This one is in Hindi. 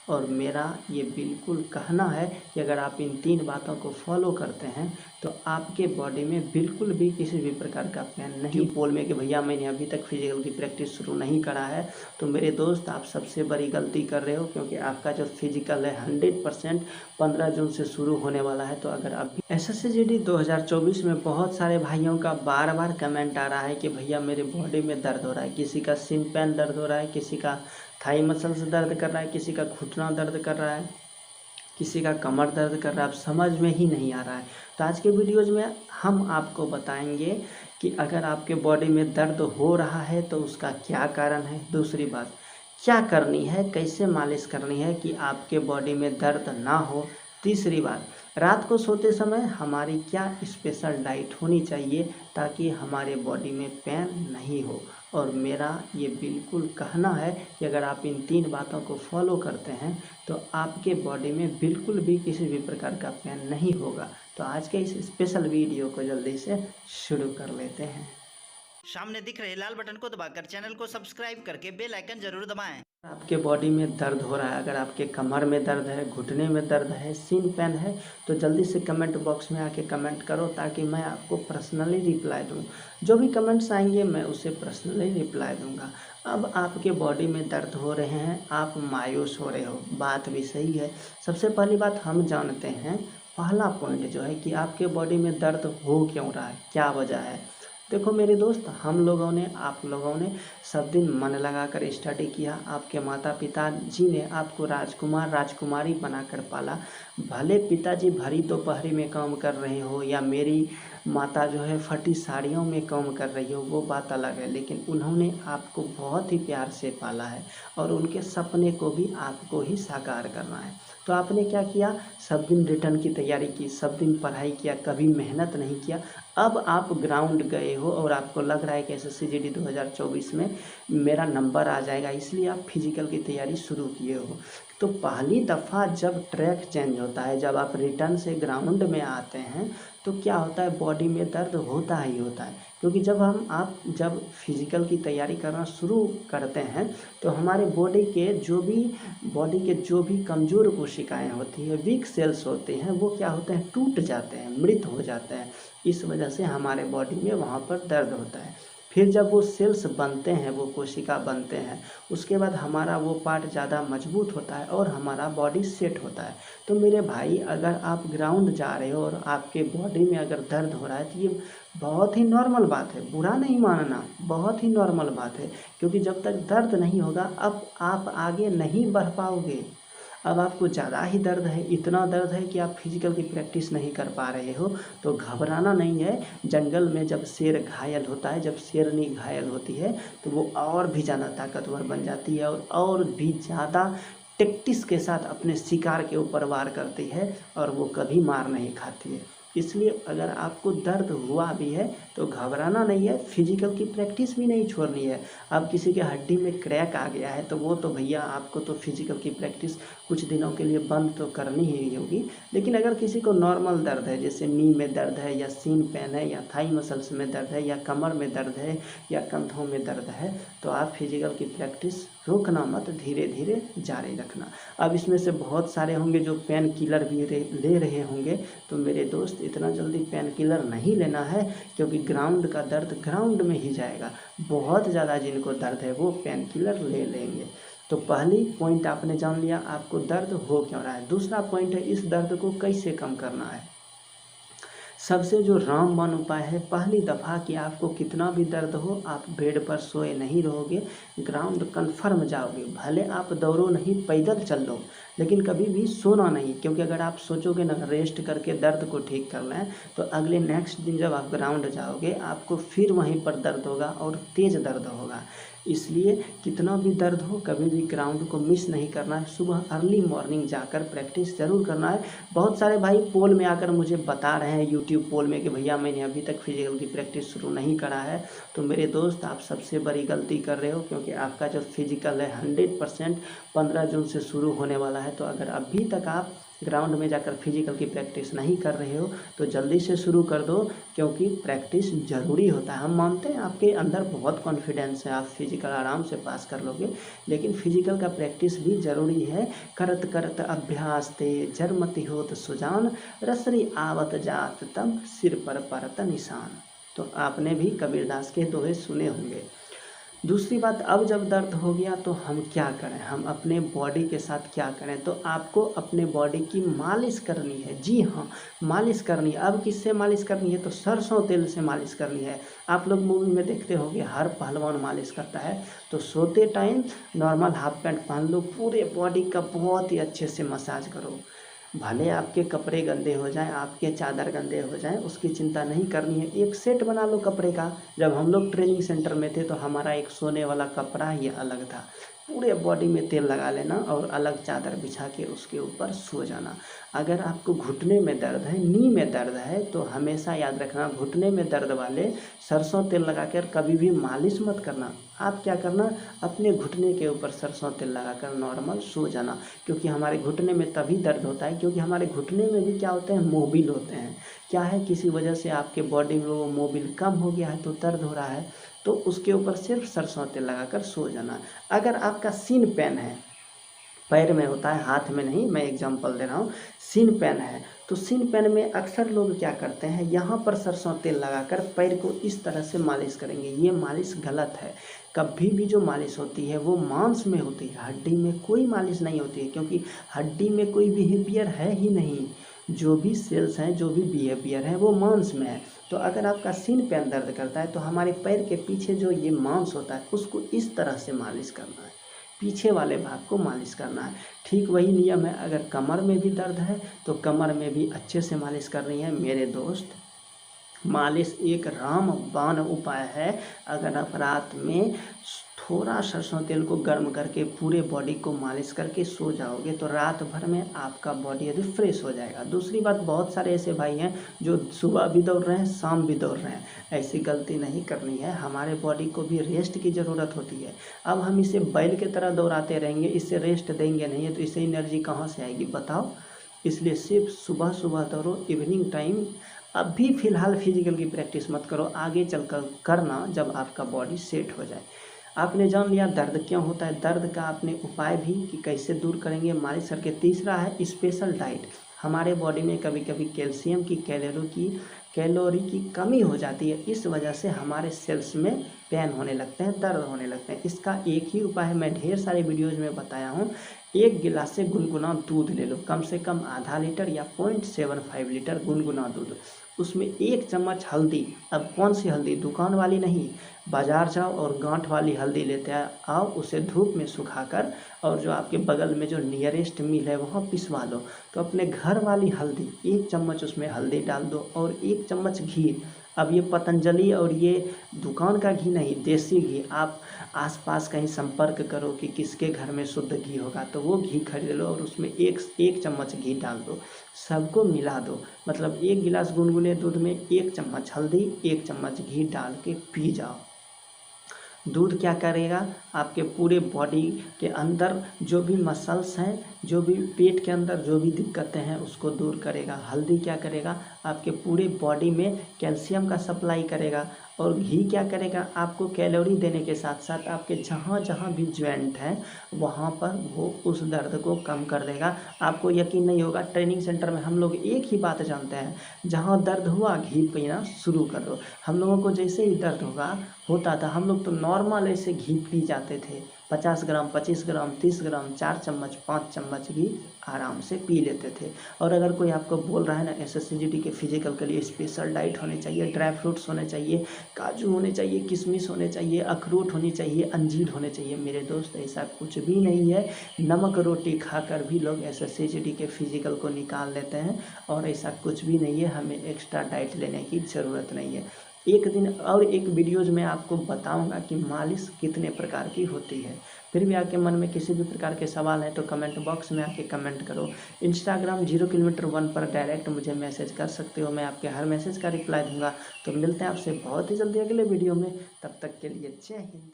और मेरा ये बिल्कुल कहना है कि अगर आप इन 3 बातों को फॉलो करते हैं तो आपके बॉडी में बिल्कुल भी किसी भी प्रकार का पेन नहीं। बोल में कि भैया मैंने अभी तक फिजिकल की प्रैक्टिस शुरू नहीं करा है, तो मेरे दोस्त आप सबसे बड़ी गलती कर रहे हो, क्योंकि आपका जो फिजिकल है 100% 15 जून से शुरू होने वाला है। तो अगर आप SSCGD 2024 में बहुत सारे भाइयों का बार बार कमेंट आ रहा है कि भैया मेरे बॉडी में दर्द हो रहा है, किसी का सिन पेन दर्द हो रहा है, किसी का थाई मसल्स दर्द कर रहा है, किसी का घुटना दर्द कर रहा है, किसी का कमर दर्द कर रहा है, अब समझ में ही नहीं आ रहा है। तो आज के वीडियोज़ में हम आपको बताएंगे कि अगर आपके बॉडी में दर्द हो रहा है तो उसका क्या कारण है, दूसरी बात क्या करनी है, कैसे मालिश करनी है कि आपके बॉडी में दर्द ना हो, तीसरी बात रात को सोते समय हमारी क्या स्पेशल डाइट होनी चाहिए ताकि हमारे बॉडी में पेन नहीं हो। और मेरा ये बिल्कुल कहना है कि अगर आप इन 3 बातों को फॉलो करते हैं तो आपके बॉडी में बिल्कुल भी किसी भी प्रकार का पेन नहीं होगा। तो आज के इस स्पेशल वीडियो को जल्दी से शुरू कर लेते हैं। सामने दिख रहे लाल बटन को दबाकर चैनल को सब्सक्राइब करके बेल आइकन जरूर दबाएं। आपके बॉडी में दर्द हो रहा है, अगर आपके कमर में दर्द है, घुटने में दर्द है, सीन पेन है, तो जल्दी से कमेंट बॉक्स में आके कमेंट करो ताकि मैं आपको पर्सनली रिप्लाई दूँ। जो भी कमेंट्स आएंगे मैं उसे पर्सनली रिप्लाई दूँगा। अब आपके बॉडी में दर्द हो रहे हैं, आप मायूस हो रहे हो, बात भी सही है। सबसे पहली बात हम जानते हैं, पहला पॉइंट जो है कि आपके बॉडी में दर्द हो क्यों रहा है, क्या वजह है। देखो मेरे दोस्त, हम लोगों ने, आप लोगों ने सब दिन मन लगाकर स्टडी किया, आपके माता पिता जी ने आपको राजकुमार राजकुमारी बनाकर पाला। भले पिताजी भरी दोपहरी में काम कर रहे हो या मेरी माता जो है फटी साड़ियों में काम कर रही हो, वो बात अलग है, लेकिन उन्होंने आपको बहुत ही प्यार से पाला है और उनके सपने को भी आपको ही साकार करना है। तो आपने क्या किया, सब दिन रिटर्न की तैयारी की, सब दिन पढ़ाई किया, कभी मेहनत नहीं किया। अब आप ग्राउंड गए हो और आपको लग रहा है कि SSCGD 2024 में मेरा नंबर आ जाएगा, इसलिए आप फिजिकल की तैयारी शुरू किए हो। तो पहली दफ़ा जब ट्रैक चेंज होता है, जब आप रिटर्न से ग्राउंड में आते हैं, तो क्या होता है, बॉडी में दर्द होता ही होता है। क्योंकि जब फिजिकल की तैयारी करना शुरू करते हैं तो हमारे बॉडी के जो भी कमज़ोर कोशिकाएं होती है, वीक सेल्स होते हैं, वो क्या होते हैं, टूट जाते हैं, मृत हो जाते हैं। इस वजह से हमारे बॉडी में वहाँ पर दर्द होता है। फिर जब वो सेल्स बनते हैं, वो कोशिका बनते हैं, उसके बाद हमारा वो पार्ट ज़्यादा मजबूत होता है और हमारा बॉडी सेट होता है। तो मेरे भाई, अगर आप ग्राउंड जा रहे हो और आपके बॉडी में अगर दर्द हो रहा है तो ये बहुत ही नॉर्मल बात है, बुरा नहीं मानना, बहुत ही नॉर्मल बात है। क्योंकि जब तक दर्द नहीं होगा अब आप आगे नहीं बढ़ पाओगे। अब आपको ज़्यादा ही दर्द है, इतना दर्द है कि आप फिजिकल की प्रैक्टिस नहीं कर पा रहे हो, तो घबराना नहीं है। जंगल में जब शेर घायल होता है, जब शेरनी घायल होती है, तो वो और भी ज़्यादा ताकतवर बन जाती है और भी ज़्यादा टैक्टिस के साथ अपने शिकार के ऊपर वार करती है और वो कभी मार नहीं खाती है। इसलिए अगर आपको दर्द हुआ भी है तो घबराना नहीं है, फिजिकल की प्रैक्टिस भी नहीं छोड़नी है। अब किसी के हड्डी में क्रैक आ गया है तो वो तो भैया आपको तो फिजिकल की प्रैक्टिस कुछ दिनों के लिए बंद तो करनी ही होगी। लेकिन अगर किसी को नॉर्मल दर्द है, जैसे नी में दर्द है या सीन पेन है या थाई मसल्स में दर्द है या कमर में दर्द है या कंधों में दर्द है, तो आप फिजिकल की प्रैक्टिस रोकना मत, धीरे धीरे जारी रखना। अब इसमें से बहुत सारे होंगे जो पेन किलर भी ले रहे होंगे, तो मेरे दोस्त इतना जल्दी पेन किलर नहीं लेना है, क्योंकि ग्राउंड का दर्द ग्राउंड में ही जाएगा। बहुत ज़्यादा जिनको दर्द है वो पेन किलर ले लेंगे। तो पहली पॉइंट आपने जान लिया, आपको दर्द हो क्यों रहा है। दूसरा पॉइंट है, इस दर्द को कैसे कम करना है। सबसे जो रामबाण उपाय है, पहली दफ़ा कि आपको कितना भी दर्द हो, आप बेड पर सोए नहीं रहोगे, ग्राउंड कन्फर्म जाओगे। भले आप दौड़ो नहीं, पैदल चल लो, लेकिन कभी भी सोना नहीं। क्योंकि अगर आप सोचोगे ना रेस्ट करके दर्द को ठीक करना है, तो अगले नेक्स्ट दिन जब आप ग्राउंड जाओगे आपको फिर वहीं पर दर्द होगा और तेज़ दर्द होगा। इसलिए कितना भी दर्द हो, कभी भी ग्राउंड को मिस नहीं करना है। सुबह अर्ली मॉर्निंग जाकर प्रैक्टिस ज़रूर करना है। बहुत सारे भाई पोल में आकर मुझे बता रहे हैं, यूट्यूब पोल में, कि भैया मैंने अभी तक फिजिकल की प्रैक्टिस शुरू नहीं करा है। तो मेरे दोस्त, आप सबसे बड़ी गलती कर रहे हो, क्योंकि आपका जो फिजिकल है 100% 15 जून से शुरू होने वाला है। तो अगर अभी तक आप ग्राउंड में जाकर फिजिकल की प्रैक्टिस नहीं कर रहे हो तो जल्दी से शुरू कर दो, क्योंकि प्रैक्टिस ज़रूरी होता है। हम मानते हैं आपके अंदर बहुत कॉन्फिडेंस है, आप फिजिकल आराम से पास कर लोगे, लेकिन फिजिकल का प्रैक्टिस भी ज़रूरी है। करत करत अभ्यास ते जरमति होत सुजान, रसरी आवत जात तब सिर पर परत निशान। तो आपने भी कबीरदास के दोहे सुने होंगे। दूसरी बात, अब जब दर्द हो गया तो हम क्या करें, हम अपने बॉडी के साथ क्या करें? तो आपको अपने बॉडी की मालिश करनी है। जी हाँ, मालिश करनी है। अब किससे मालिश करनी है? तो सरसों तेल से मालिश करनी है। आप लोग मूवी में देखते होंगे हर पहलवान मालिश करता है। तो सोते टाइम नॉर्मल हाफ पैंट पहन लो, पूरे बॉडी का बहुत ही अच्छे से मसाज करो। भले आपके कपड़े गंदे हो जाएं, आपके चादर गंदे हो जाएं, उसकी चिंता नहीं करनी है। एक सेट बना लो कपड़े का। जब हम लोग ट्रेनिंग सेंटर में थे तो हमारा एक सोने वाला कपड़ा ही अलग था। पूरे बॉडी में तेल लगा लेना और अलग चादर बिछा के उसके ऊपर सो जाना। अगर आपको घुटने में दर्द है, नी में दर्द है, तो हमेशा याद रखना, घुटने में दर्द वाले सरसों तेल लगाकर कभी भी मालिश मत करना। आप क्या करना, अपने घुटने के ऊपर सरसों तेल लगाकर नॉर्मल सो जाना। क्योंकि हमारे घुटने में तभी दर्द होता है क्योंकि हमारे घुटने में भी क्या होते हैं, मोबिल होते हैं। क्या है, किसी वजह से आपके बॉडी में वो मोबिल कम हो गया है तो दर्द हो रहा है, तो उसके ऊपर सिर्फ सरसों तेल लगाकर सो जाना। अगर आपका सीन पेन है, पैर में होता है, हाथ में नहीं, मैं एग्जांपल दे रहा हूँ, सीन पेन है, तो सीन पेन में अक्सर लोग क्या करते हैं, यहाँ पर सरसों तेल लगाकर पैर को इस तरह से मालिश करेंगे। ये मालिश गलत है। कभी भी जो मालिश होती है वो मांस में होती है, हड्डी में कोई मालिश नहीं होती है, क्योंकि हड्डी में कोई बिहेवियर है ही नहीं। जो भी सेल्स हैं, जो भी बिहेवियर है वो मांस में है। तो अगर आपका सीन पेन दर्द करता है तो हमारे पैर के पीछे जो ये मांस होता है उसको इस तरह से मालिश करना है, पीछे वाले भाग को मालिश करना है। ठीक वही नियम है, अगर कमर में भी दर्द है तो कमर में भी अच्छे से मालिश करनी है मेरे दोस्त। मालिश एक रामबाण उपाय है। अगर आप रात में थोड़ा सरसों तेल को गर्म करके पूरे बॉडी को मालिश करके सो जाओगे तो रात भर में आपका बॉडी रिफ्रेश हो जाएगा। दूसरी बात, बहुत सारे ऐसे भाई हैं जो सुबह भी दौड़ रहे हैं, शाम भी दौड़ रहे हैं। ऐसी गलती नहीं करनी है। हमारे बॉडी को भी रेस्ट की ज़रूरत होती है। अब हम इसे बैल की तरह दौड़ाते रहेंगे, इससे रेस्ट देंगे नहीं है तो इससे एनर्जी कहाँ से आएगी बताओ? इसलिए सिर्फ सुबह सुबह दौड़ो, इवनिंग टाइम अभी फ़िलहाल फिजिकल की प्रैक्टिस मत करो, आगे चलकर करना जब आपका बॉडी सेट हो जाए। आपने जान लिया दर्द क्यों होता है, दर्द का आपने उपाय भी कि कैसे दूर करेंगे, मालिश करके। तीसरा है स्पेशल डाइट। हमारे बॉडी में कभी कभी कैल्शियम की कैलोरी की कमी हो जाती है, इस वजह से हमारे सेल्स में पेन होने लगते हैं, दर्द होने लगते हैं। इसका एक ही उपाय है, मैं ढेर सारे वीडियोज़ में बताया हूँ। 1 गिलास से गुनगुना दूध ले लो, कम से कम आधा लीटर या 0.75 लीटर गुनगुना दूध। उसमें 1 चम्मच हल्दी, अब कौन सी हल्दी, दुकान वाली नहीं, बाज़ार जाओ और गांठ वाली हल्दी लेते आओ, उसे धूप में सुखाकर और जो आपके बगल में जो नियरेस्ट मिल है वहाँ पिसवा लो। तो अपने घर वाली हल्दी 1 चम्मच उसमें हल्दी डाल दो और 1 चम्मच घी। अब ये पतंजलि और ये दुकान का घी नहीं, देसी घी। आप आसपास कहीं संपर्क करो कि किसके घर में शुद्ध घी होगा तो वो घी खरीद लो और उसमें एक चम्मच घी डाल दो, सबको मिला दो। मतलब 1 गिलास गुनगुने दूध में 1 चम्मच हल्दी, 1 चम्मच घी डाल के पी जाओ। दूध क्या करेगा, आपके पूरे बॉडी के अंदर जो भी मसल्स हैं, जो भी पेट के अंदर जो भी दिक्कतें हैं उसको दूर करेगा। हल्दी क्या करेगा, आपके पूरे बॉडी में कैल्शियम का सप्लाई करेगा। और घी क्या करेगा, आपको कैलोरी देने के साथ साथ आपके जहाँ जहाँ भी जॉइंट हैं वहाँ पर वो उस दर्द को कम कर देगा। आपको यकीन नहीं होगा, ट्रेनिंग सेंटर में हम लोग एक ही बात जानते हैं, जहाँ दर्द हुआ घी पीना शुरू कर दो। हम लोगों को जैसे ही दर्द होता था हम लोग तो नॉर्मल ऐसे घी पी जाते थे, 50 ग्राम, 25 ग्राम, 30 ग्राम, 4 चम्मच, 5 चम्मच घी आराम से पी लेते थे। और अगर कोई आपको बोल रहा है ना SSCGD के फिजिकल के लिए स्पेशल डाइट होनी चाहिए, ड्राई फ्रूट्स होने चाहिए, काजू होने चाहिए, किशमिश होने चाहिए, अखरोट होनी चाहिए, अंजीर होने चाहिए, मेरे दोस्त ऐसा कुछ भी नहीं है। नमक रोटी खाकर भी लोग SSCGD के फिजिकल को निकाल लेते हैं और ऐसा कुछ भी नहीं है। हमें एक्स्ट्रा डाइट लेने की ज़रूरत नहीं है। एक दिन और एक वीडियोज़ में आपको बताऊंगा कि मालिश कितने प्रकार की होती है। फिर भी आपके मन में किसी भी प्रकार के सवाल हैं तो कमेंट बॉक्स में आके कमेंट करो। इंस्टाग्राम 0 किलोमीटर 1 पर डायरेक्ट मुझे मैसेज कर सकते हो, मैं आपके हर मैसेज का रिप्लाई दूंगा। तो मिलते हैं आपसे बहुत ही जल्दी अगले वीडियो में, तब तक के लिए जय हिंद।